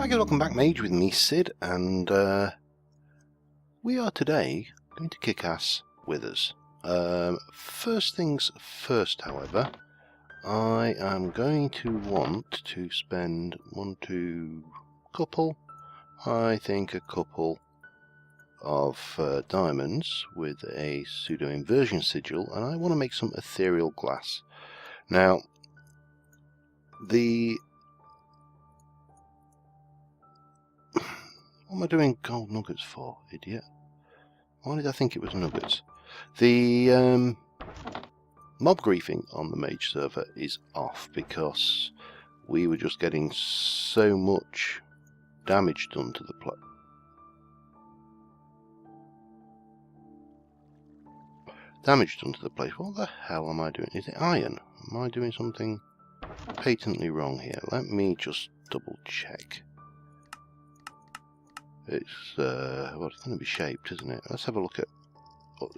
Hi guys, welcome back, Mage with me, Sid, and we are today going to kick ass withers. First things first, however, I am going to want to spend I think a couple of diamonds with a pseudo inversion sigil, and I want to make some ethereal glass. Now, what am I doing gold nuggets for, idiot? Why did I think it was nuggets? The mob griefing on the Mage server is off because we were just getting so much damage done to the place. What the hell am I doing? Is it iron? Am I doing something patently wrong here? Let me just double check. It's well, it's going to be shaped, isn't it? Let's have a look at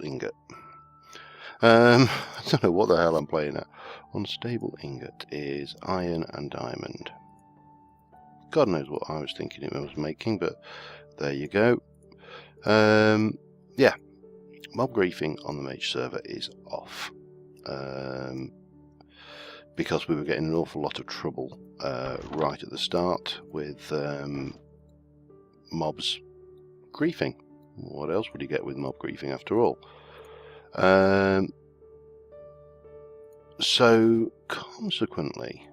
ingot. I don't know what the hell I'm playing at. Unstable ingot is iron and diamond. God knows what I was thinking it was making, but there you go. Yeah, mob griefing on the Mage server is off because we were getting an awful lot of trouble right at the start with mobs griefing. What else would you get with mob griefing after all? So consequently,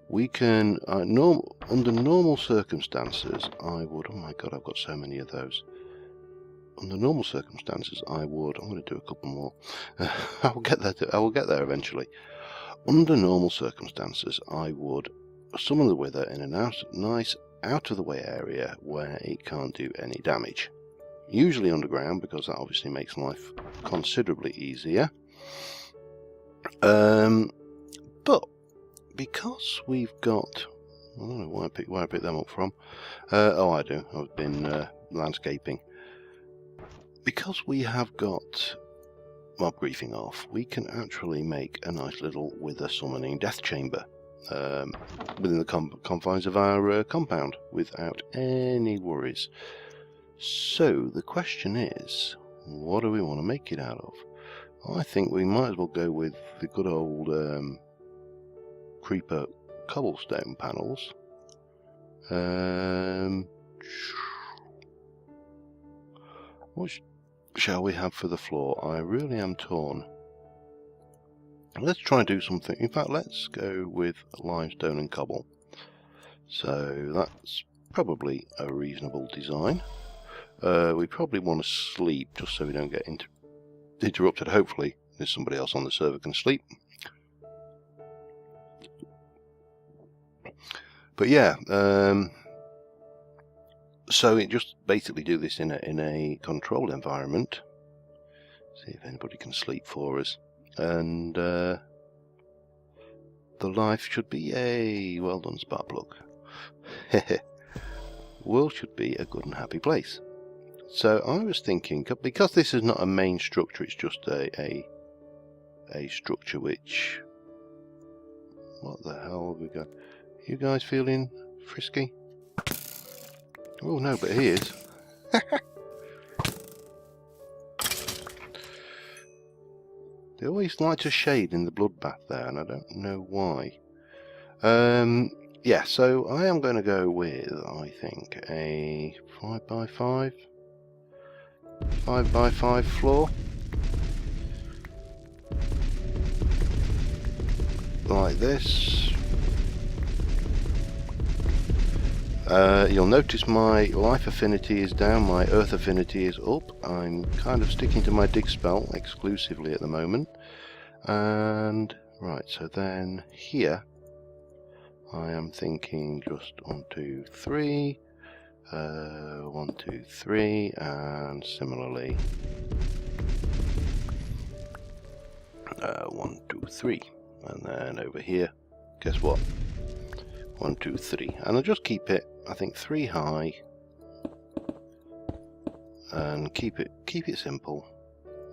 we can under normal circumstances I would, oh my god, I've got so many of those. Under normal circumstances I'm going to do a couple more. I will get there eventually. Under normal circumstances I would summon the wither in a nice out of the way area where it can't do any damage. Usually underground, because that obviously makes life considerably easier. But because we've got, I don't know where I picked them up from. Oh, I do. I've been landscaping. Because we have got mob griefing off, we can actually make a nice little wither summoning death chamber within the confines of our compound without any worries. So the question is, what do we want to make it out of? I think we might as well go with the good old creeper cobblestone panels. What shall we have for the floor? I really am torn. Let's try and do something. In fact, let's go with limestone and cobble. So that's probably a reasonable design. We probably want to sleep just so we don't get interrupted. Hopefully there's somebody else on the server can sleep. But yeah, so it just basically do this in a controlled environment. See if anybody can sleep for us. And the life should be well done, Sparkplug. World should be a good and happy place. So I was thinking, because this is not a main structure, it's just a structure which, what the hell have we got? You guys feeling frisky? Oh no, but he is. They always like to shade in the bloodbath there, and I don't know why. Yeah, so I am going to go with, I think, a 5x5 floor. Like this. You'll notice my life affinity is down, my earth affinity is up. I'm kind of sticking to my dig spell exclusively at the moment. And right, so then here I am thinking just 1, 2, 3, 1, 2, 3, and similarly 1, 2, 3, and then over here, guess what? 1, 2, 3, and I'll just keep it, I think, 3 high, and keep it simple.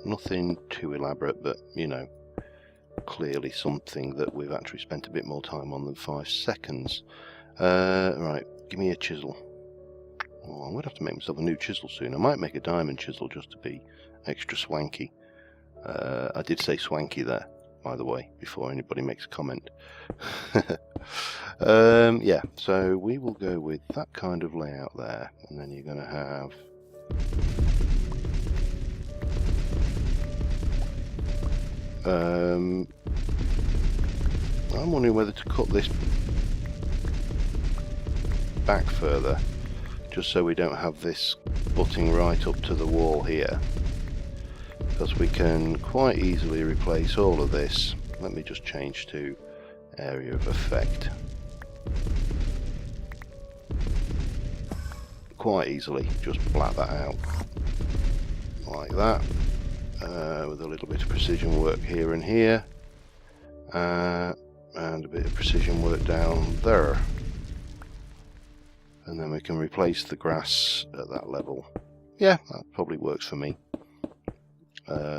Nothing too elaborate, but you know, clearly something that we've actually spent a bit more time on than 5 seconds. Right, give me a chisel. Oh, I'm going to have to make myself a new chisel soon. I might make a diamond chisel just to be extra swanky. I did say swanky there, by the way, before anybody makes a comment. Yeah, so we will go with that kind of layout there, and then you're going to have I'm wondering whether to cut this back further, just so we don't have this butting right up to the wall here, because we can quite easily replace all of this. Let me just change to area of effect. Quite easily just flat that out like that, with a little bit of precision work here and here, and a bit of precision work down there, and then we can replace the grass at that level. Yeah, that probably works for me.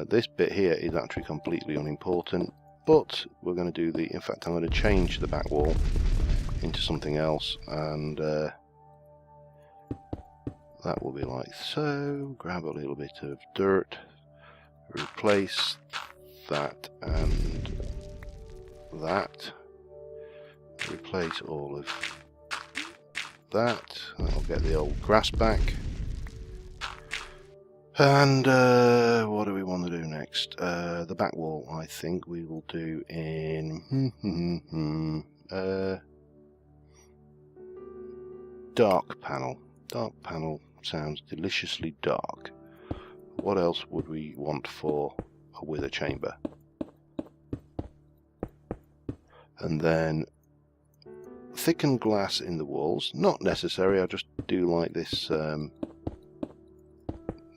This bit here is actually completely unimportant, but we're going to do the, in fact I'm going to change the back wall into something else, and that will be like so. Grab a little bit of dirt, replace that and that, replace all of that. That'll get the old grass back. And what do we want to do next? The back wall, I think we will do in dark panel. Dark panel sounds deliciously dark. What else would we want for a wither chamber? And then thickened glass in the walls. Not necessary, I just do like this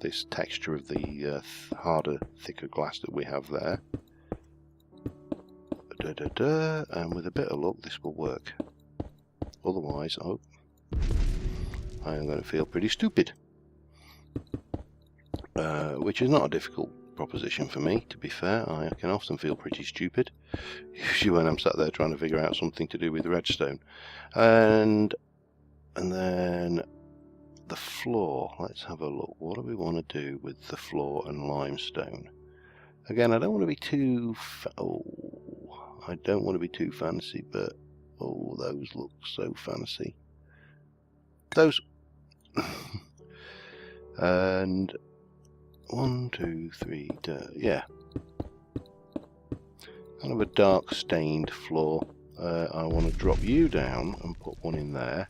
this texture of the harder, thicker glass that we have there. And with a bit of luck this will work. Otherwise, oh, I am going to feel pretty stupid. Which is not a difficult proposition for me, to be fair. I can often feel pretty stupid, usually when I'm sat there trying to figure out something to do with redstone. And then the floor, let's have a look. What do we want to do with the floor and limestone? Again, I don't want to be too I don't want to be too fancy, but oh, those look so fancy. Those and 1, 2, 3, yeah, kind of a dark stained floor. I want to drop you down and put one in there,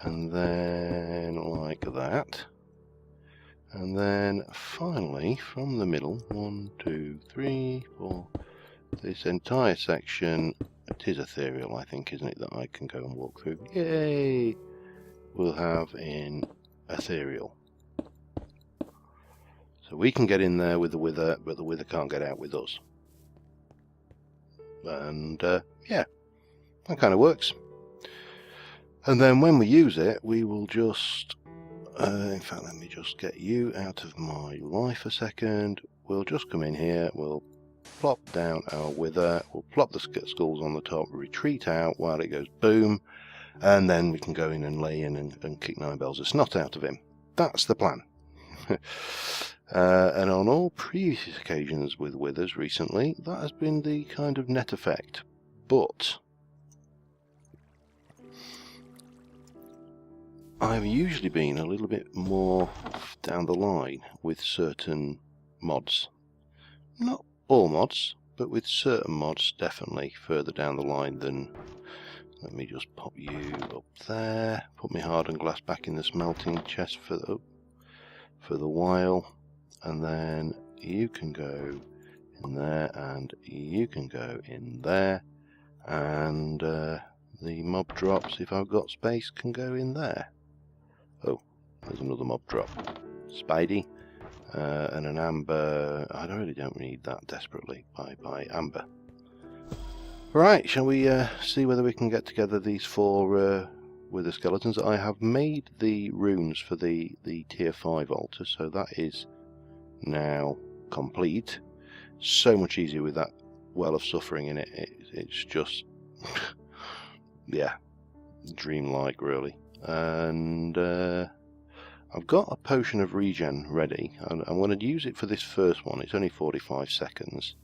and then like that, and then finally from the middle, 1, 2, 3, 4, this entire section. It is ethereal, I think, isn't it, that I can go and walk through? Yay! We'll have in ethereal. So we can get in there with the wither, but the wither can't get out with us. And yeah, that kind of works. And then when we use it, we will just, in fact, let me just get you out of my life a second. We'll just come in here, we'll plop down our wither, we'll plop the skulls on the top, retreat out while it goes boom, and then we can go in and lay in and kick 9 bells of snot out of him. That's the plan. And on all previous occasions with withers recently, that has been the kind of net effect. But I've usually been a little bit more down the line with certain mods. Not all mods, but with certain mods definitely further down the line than... Let me just pop you up there, put my hardened glass back in the smelting chest for the while, and then you can go in there, and you can go in there, and the mob drops, if I've got space, can go in there. Oh, there's another mob drop. Spidey, and an amber. I really don't need that desperately. Bye amber. Right, shall we see whether we can get together these 4 wither skeletons? I have made the runes for the tier 5 altar, so that is now complete. So much easier with that well of suffering in it. It's just yeah, dreamlike, really. And I've got a potion of regen ready, and I'm going to use it for this first one. It's only 45 seconds.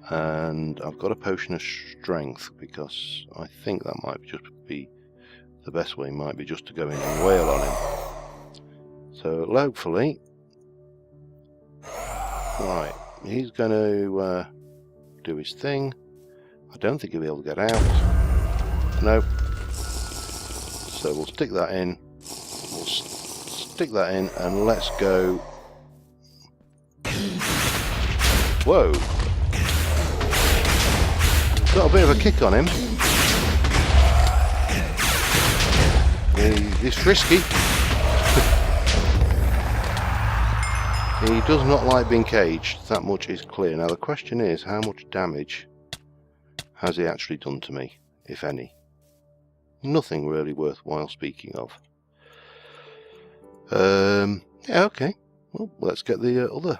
And I've got a potion of strength, because I think that might just be the best way, might be just to go in and wail on him. So hopefully, right, he's going to do his thing. I don't think he'll be able to get out. Nope. So we'll stick that in. We'll stick that in, and let's go. Whoa! Got a bit of a kick on him. He's frisky. He does not like being caged, that much is clear. Now the question is, how much damage has he actually done to me, if any? Nothing really worthwhile speaking of. Yeah, okay. Well, let's get the other.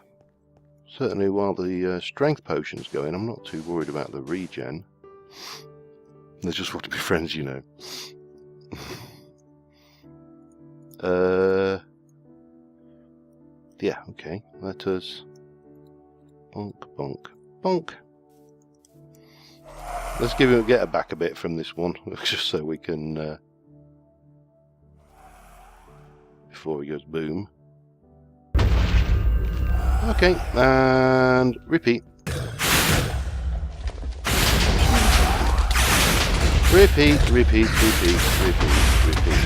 Certainly while the strength potion's going, I'm not too worried about the regen. They just want to be friends, you know. Yeah, okay. Let us bonk, bonk, bonk. Let's get it back a bit from this one, just so we can before he goes boom. Okay, and repeat. Repeat, repeat, repeat, repeat, repeat, repeat.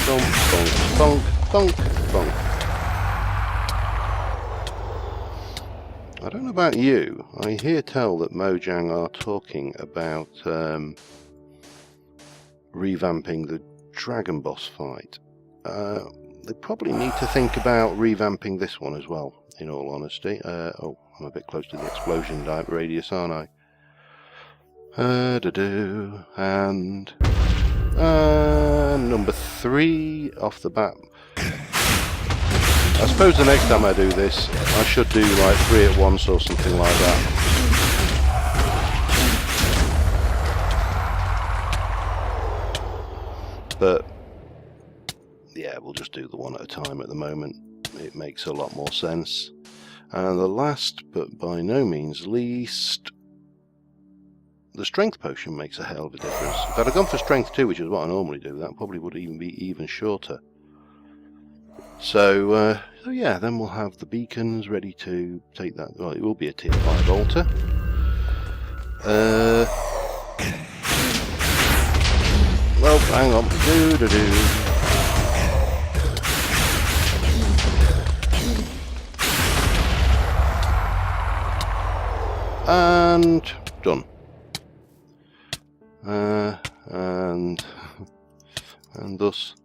Bonk, bonk, bonk, bonk, bonk. I don't know about you. I hear tell that Mojang are talking about revamping the dragon boss fight. They probably need to think about revamping this one as well, in all honesty. Oh, I'm a bit close to the explosion radius, aren't I? And number 3 off the bat. I suppose the next time I do this, I should do like 3 at once or something like that. But yeah, we'll just do the one at a time at the moment. It makes a lot more sense. And the last, but by no means least, the strength potion makes a hell of a difference. If I'd have gone for strength 2, which is what I normally do, that probably would even be even shorter. So yeah, then we'll have the beacons ready to take that. Well, it will be a tier 5 altar. Well, hang on. And done. And thus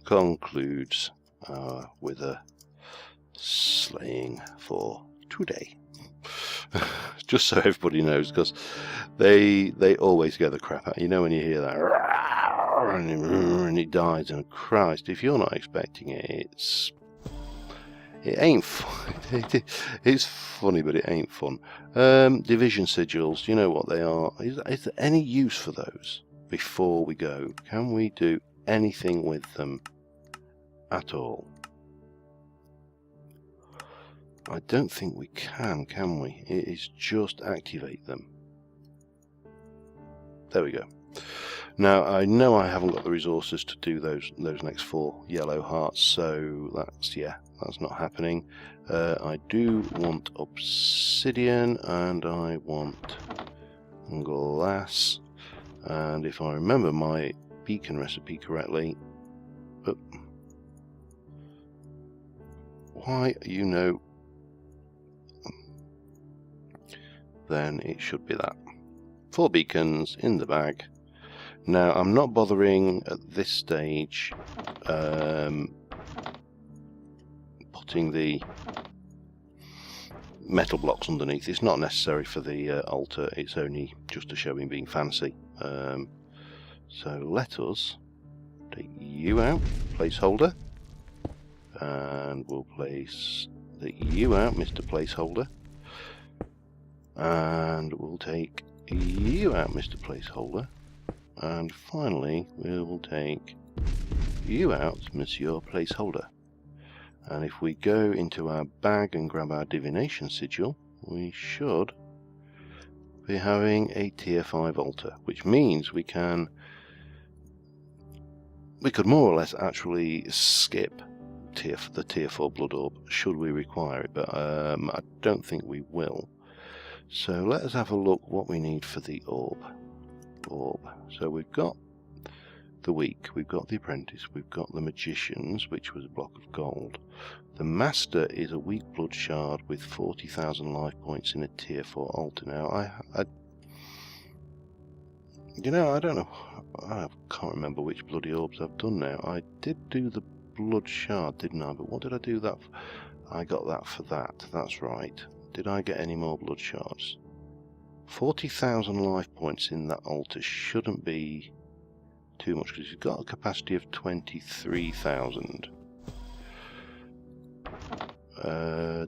concludes our wither slaying for today. Just so everybody knows, because they always get the crap out. You know when you hear that and it dies, and Christ, if you're not expecting it, it ain't fun. It's funny, but it ain't fun. Division sigils, you know what they are. Is there any use for those before we go? Can we do anything with them at all? I don't think we can we? It is just activate them. There we go. Now, I know I haven't got the resources to do those next 4 yellow hearts, so that's not happening. I do want obsidian, and I want glass, and if I remember my beacon recipe correctly, then it should be that. 4 beacons in the bag. Now, I'm not bothering at this stage putting the metal blocks underneath. It's not necessary for the altar, it's only just to show him being fancy. So let us take you out, placeholder, and we'll place you out, Mr. Placeholder, and we'll take you out, Mr. Placeholder, And finally, we will take you out, Monsieur Placeholder. And if we go into our bag and grab our divination sigil, we should be having a tier 5 altar, which means we could more or less actually skip the tier 4 blood orb should we require it, but I don't think we will. So let us have a look what we need for the orb. So we've got the weak, we've got the apprentice, we've got the magicians, which was a block of gold. The master is a weak blood shard with 40,000 life points in a tier 4 altar. Now I don't know, I can't remember which bloody orbs I've done now. I did do the blood shard, didn't I? But what did I do that for? I got that for that, that's right. Did I get any more blood shards? 40,000 life points in that altar shouldn't be too much, because you've got a capacity of 23,000.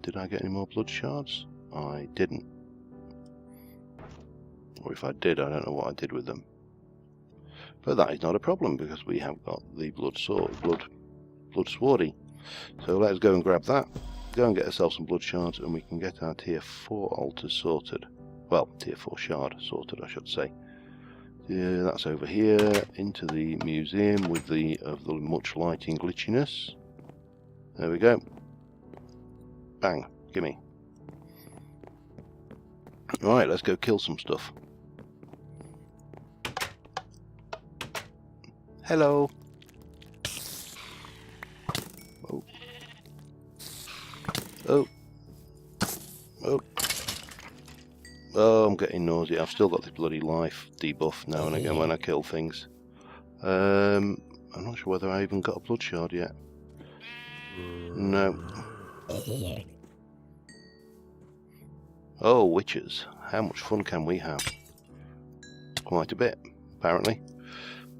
Did I get any more blood shards? I didn't. Or if I did, I don't know what I did with them. But that is not a problem, because we have got the blood swordy. So let's go and grab that, go and get ourselves some blood shards, and we can get our tier 4 altars sorted. Well, tier 4 shard sorted, I should say. Yeah, that's over here into the museum with the much lighting glitchiness. There we go. Bang, gimme. Right, let's go kill some stuff. Hello. Oh. Oh. Oh. Oh, I'm getting nausea. I've still got this bloody life debuff now and again when I kill things. I'm not sure whether I even got a blood shard yet. No. Oh, witches. How much fun can we have? Quite a bit, apparently.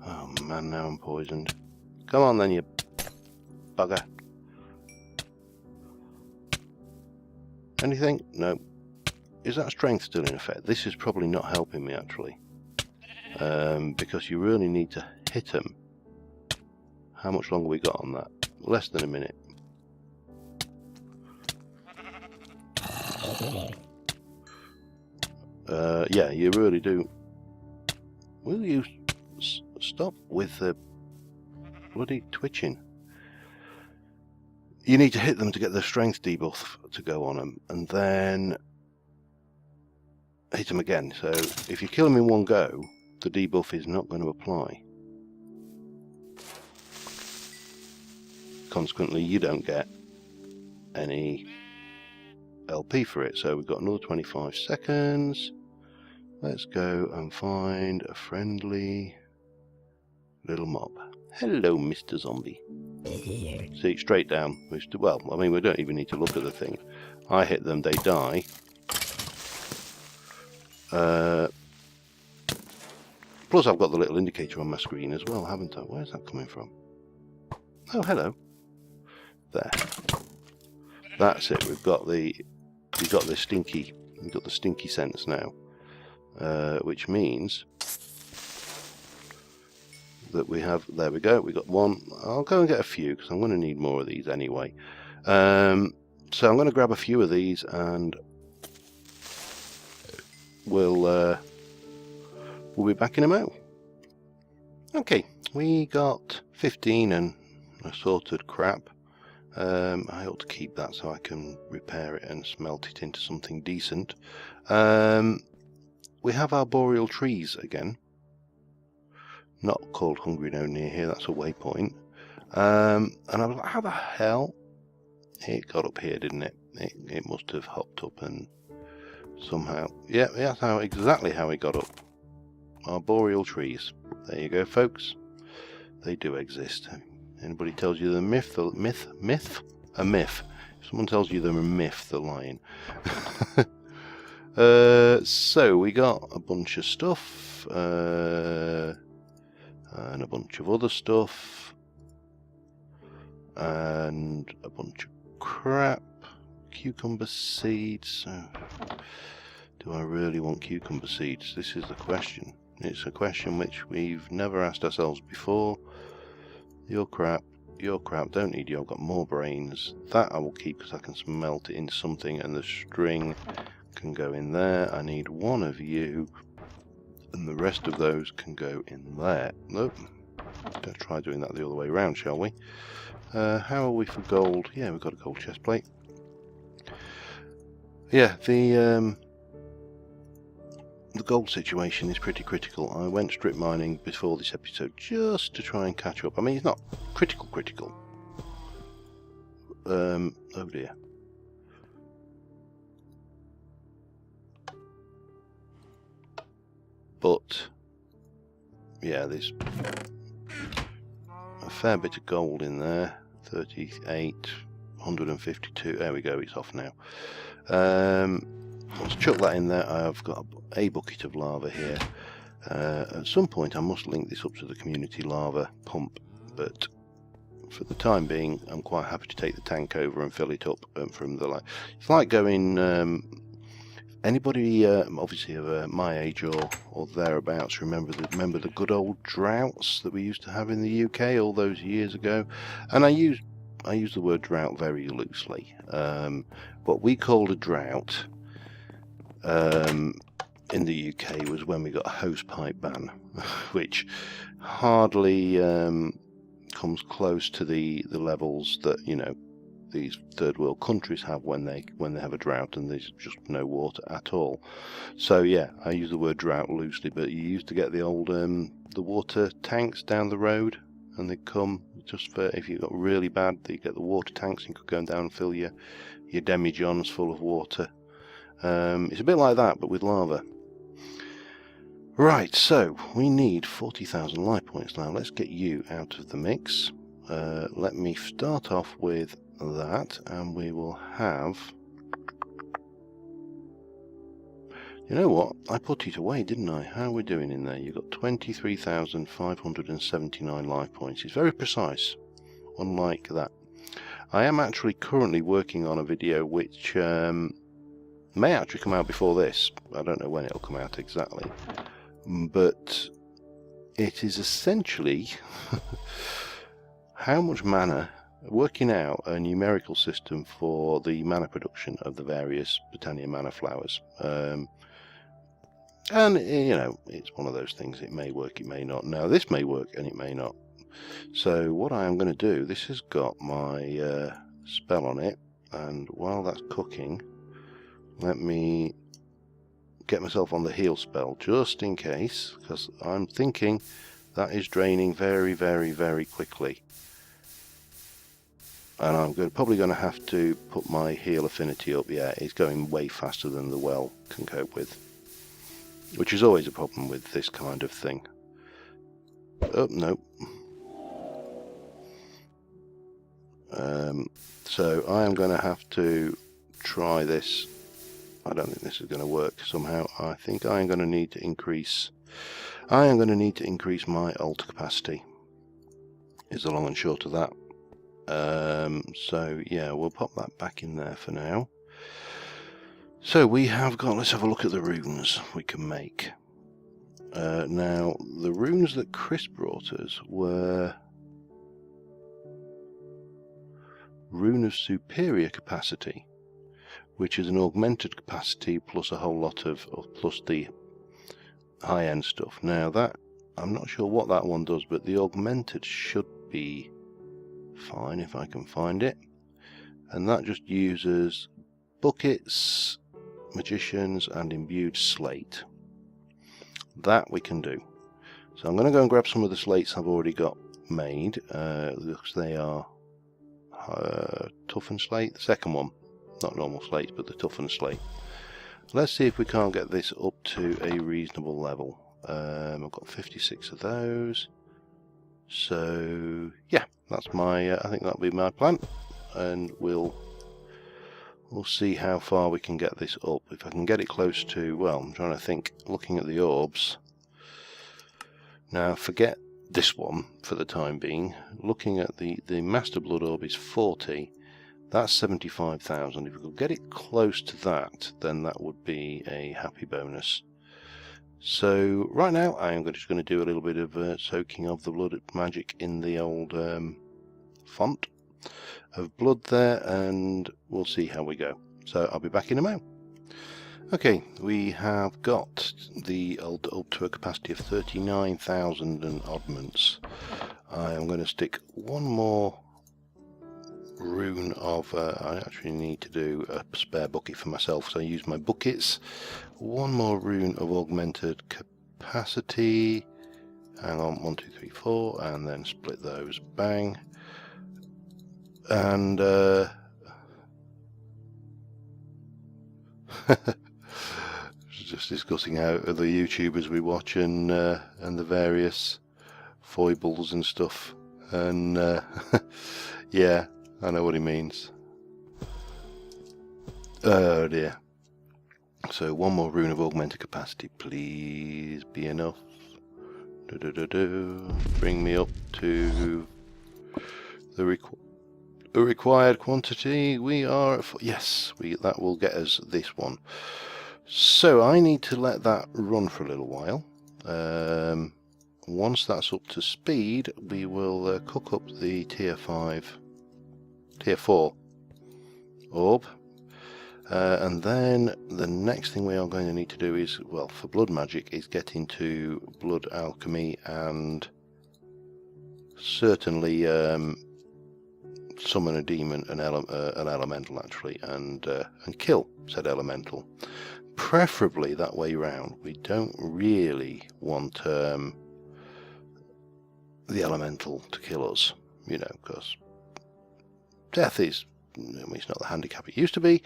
Oh man, now I'm poisoned. Come on then, you bugger. Anything? No. Is that strength still in effect? This is probably not helping me actually. Because you really need to hit them. How much longer we got on that? Less than a minute. Yeah, you really do. Will you stop with the bloody twitching? You need to hit them to get the strength debuff to go on them, and then hit them again. So if you kill them in one go, the debuff is not going to apply. Consequently, you don't get any LP for it. So we've got another 25 seconds. Let's go and find a friendly little mob. Hello, Mr. Zombie. See, straight down. Well, I mean, we don't even need to look at the thing. I hit them, they die. Plus, I've got the little indicator on my screen as well, haven't I? Where's that coming from? Oh, hello. There. That's it. We've got the stinky sense now, which means that we have. There we go. We got one. I'll go and get a few because I'm going to need more of these anyway. So I'm going to grab a few of these and we'll be back in a mo. Okay, we got 15 and assorted crap. I ought to keep that so I can repair it and smelt it into something decent. We have our boreal trees again. Not called Hungry No near here, that's a waypoint. And I was like, how the hell? It got up here, didn't it? It must have hopped up and somehow. Yeah, that's exactly how it got up. Our boreal trees. There you go, folks. They do exist. Anybody tells you the myth? A myth. If someone tells you they're a myth, they're lying. So we got a bunch of stuff. And a bunch of other stuff. And a bunch of crap. Cucumber seeds. Do I really want cucumber seeds? This is the question. It's a question which we've never asked ourselves before. Your crap, don't need you, I've got more brains. That I will keep because I can smelt it into something, and the string can go in there. I need one of you, and the rest of those can go in there. Nope. Let's try doing that the other way around, shall we? How are we for gold? Yeah, we've got a gold chest plate. Yeah, the gold situation is pretty critical. I went strip mining before this episode just to try and catch up. I mean, it's not critical. Oh dear. But yeah, there's a fair bit of gold in there. 38, 152. There we go. It's off now. Let's chuck that in there. I've got a bucket of lava here. At some point I must link this up to the community lava pump, but for the time being I'm quite happy to take the tank over and fill it up from the it's like going anybody obviously of my age or thereabouts remember the good old droughts that we used to have in the UK all those years ago. And I use the word drought very loosely. What we called a drought in the UK was when we got a hosepipe ban, which hardly comes close to the levels that, you know, these third world countries have when they have a drought and there's just no water at all. So yeah, I use the word drought loosely, but you used to get the old the water tanks down the road, and they come just for if you got really bad, you get the water tanks and you could go down and fill your demijohns full of water. It's a bit like that, but with lava. Right, so we need 40,000 life points now. Let's get you out of the mix. Let me start off with that, and we will have... You know what? I put it away, didn't I? How are we doing in there? You've got 23,579 life points. It's very precise, unlike that. I am actually currently working on a video which may actually come out before this. I don't know when it'll come out exactly. But it is essentially how much mana, working out a numerical system for the mana production of the various Botania mana flowers. And, you know, it's one of those things, it may work, it may not. Now, this may work and it may not. So what I am going to do, this has got my spell on it, and while that's cooking, let me get myself on the heal spell, just in case, because I'm thinking that is draining very, very, very quickly. And I'm probably going to have to put my heal affinity up. Yeah, it's going way faster than the well can cope with, which is always a problem with this kind of thing. Oh, no. So I am going to have to try this. I don't think this is going to work somehow. I think I am going to need to increase my ult capacity, is the long and short of that. So yeah, we'll pop that back in there for now. So we have got, let's have a look at the runes we can make. Now, the runes that Chris brought us were Rune of Superior Capacity, which is an augmented capacity plus a whole lot of, plus the high-end stuff. Now that, I'm not sure what that one does, but the augmented should be fine if I can find it. And that just uses buckets, magicians, and imbued slate. That we can do. So I'm going to go and grab some of the slates I've already got made, because they are toughened slate, the second one. Not normal slates, but the toughened slate. Let's see if we can't get this up to a reasonable level. I've got 56 of those. So yeah, that's my. I think that'll be my plan, and we'll see how far we can get this up. If I can get it close to, well, I'm trying to think. Looking at the orbs. Now, forget this one for the time being. Looking at the Master Blood Orb is 40. That's 75,000. If we could get it close to that, then that would be a happy bonus. So right now I am just going to do a little bit of soaking of the blood magic in the old font of blood there, and we'll see how we go. So I'll be back in a moment. Okay, we have got the old up to a capacity of 39,000 and oddments. I am going to stick one more rune of, I actually need to do a spare bucket for myself, so I use my buckets. One more rune of augmented capacity. Hang on, 1, 2, 3, 4, and then split those. Bang. And just discussing how the YouTubers we watch and the various foibles and stuff, and yeah, I know what he means. Oh dear. So one more rune of augmented capacity, please be enough. Bring me up to the required quantity. We are at yes, that will get us this one. So I need to let that run for a little while. Once that's up to speed, we will cook up the tier 4 orb, and then the next thing we are going to need to do is, well, for blood magic, is get into blood alchemy and certainly summon a demon, an elemental actually, and kill said elemental. Preferably that way round. We don't really want the elemental to kill us, you know, because death is, I mean, it's not the handicap it used to be.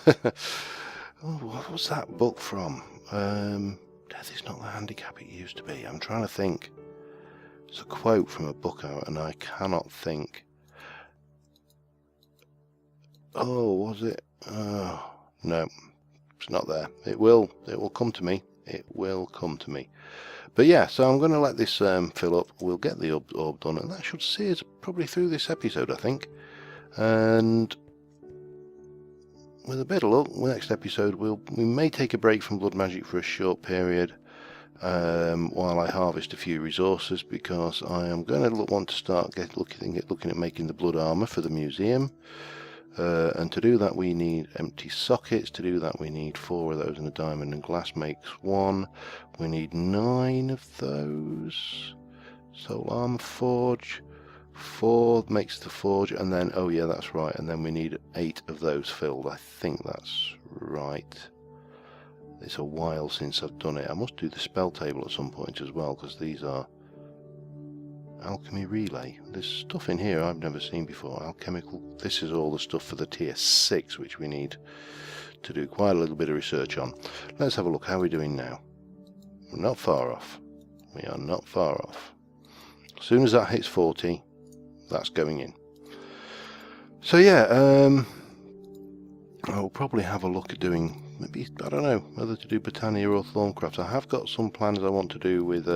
Oh, what was that book from? Death is not the handicap it used to be. I'm trying to think. It's a quote from a book out, and I cannot think. Oh, was it? Oh, no, it's not there. It will come to me. It will come to me. But yeah, so I'm going to let this fill up. We'll get the orb done, and that should see us probably through this episode, I think. And with a bit of luck, next episode we may take a break from blood magic for a short period while I harvest a few resources, because I am going to want to start looking at making the blood armor for the museum. And to do that we need empty sockets. To do that we need 4 of those, and a diamond and glass makes 1. We need 9 of those. Soul armor forge. 4 makes the forge, and then, oh yeah, that's right, and then we need 8 of those filled. I think that's right. It's a while since I've done it. I must do the spell table at some point as well, because these are alchemy relay. There's stuff in here I've never seen before. Alchemical. This is all the stuff for the tier 6, which we need to do quite a little bit of research on. Let's have a look. How are we doing now? We're not far off. We are not far off. As soon as that hits 40, that's going in. So yeah, I'll probably have a look at doing, maybe, I don't know whether to do Botania or Thorncraft. I have got some plans I want to do with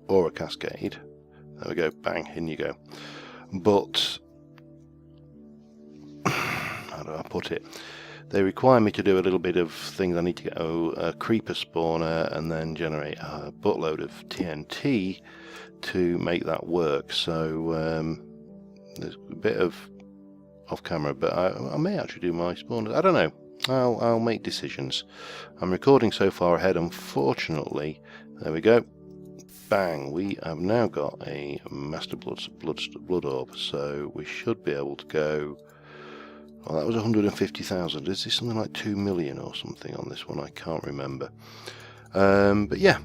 Aura Cascade. There we go, bang, in you go. But how do I put it? They require me to do a little bit of things. I need to get a creeper spawner and then generate a buttload of TNT to make that work. So there's a bit of off camera, but I may actually do my spawners. I don't know. I'll make decisions. I'm recording so far ahead, unfortunately. There we go. Bang! We have now got a master blood orb, so we should be able to go. Well, that was 150,000. Is this something like 2 million or something on this one? I can't remember. But yeah,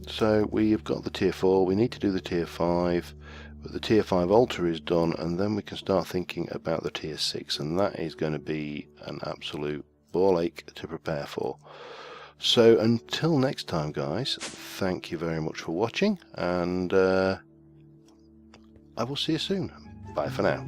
so we've got the tier 4. We need to do the tier 5. But the tier 5 altar is done, and then we can start thinking about the tier 6, and that is going to be an absolute ball ache to prepare for. So until next time, guys, thank you very much for watching, and I will see you soon. Bye for now.